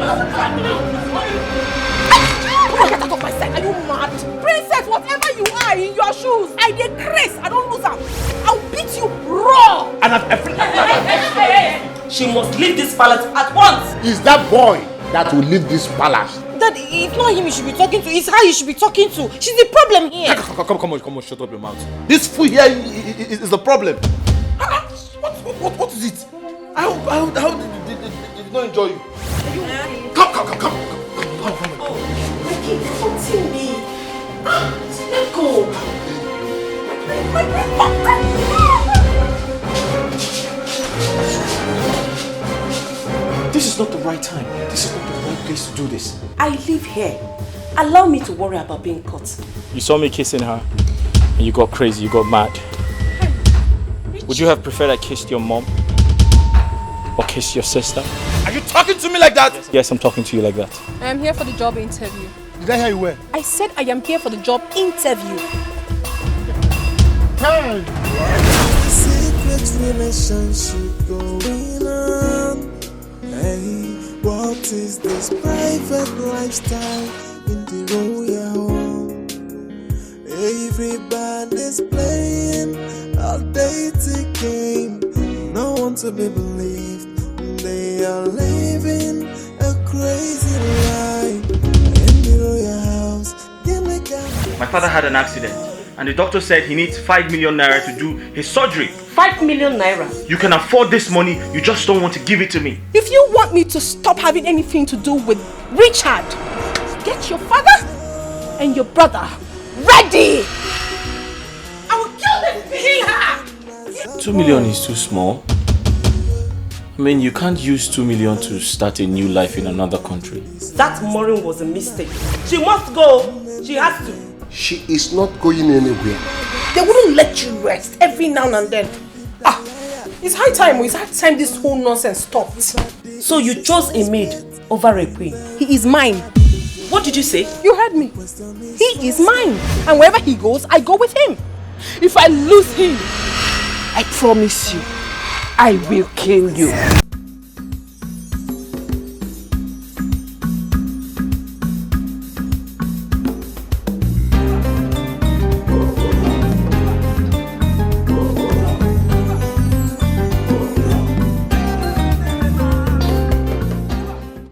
Get out of my sight. Are you mad? Princess, whatever you are in your shoes, I get grace. I don't lose them. I'll beat you raw. And She must leave this palace at once. Is that boy that will leave this palace? Dad, it's not him you should be talking to. It's her you should be talking to. She's the problem here. Come on, shut up your mouth. This fool here is the problem. What is it? How did not enjoy you? Come. Oh, Ricky, continue me. Let go. This is not the right time. This is not the right place to do this. I live here. Allow me to worry about being caught. You saw me kissing her, and you got crazy, you got mad. Would you have preferred I kissed your mom? Or kissed your sister? Are you talking to me like that? Yes, I'm talking to you like that. I am here for the job interview. Did I hear you well? I said I am here for the job interview. Hey! Secret relationship going on. Hey, what is this private lifestyle in the royal home? Everybody's playing a dating game. No one to be believed. They are living a crazy life in the royal house. My father had an accident, and the doctor said he needs 5 million naira to do his surgery. 5 million naira? You can afford this money, you just don't want to give it to me. If you want me to stop having anything to do with Richard, get your father and your brother ready! I will kill them, kill her! 2 million is too small. I mean, you can't use 2 million to start a new life in another country. That Maureen was a mistake. She must go. She has to. She is not going anywhere. They wouldn't let you rest every now and then. It's high time this whole nonsense stopped. So you chose a maid over a queen? He is mine. What did you say? You heard me. He is mine. And wherever he goes, I go with him. If I lose him, I promise you, I will kill you.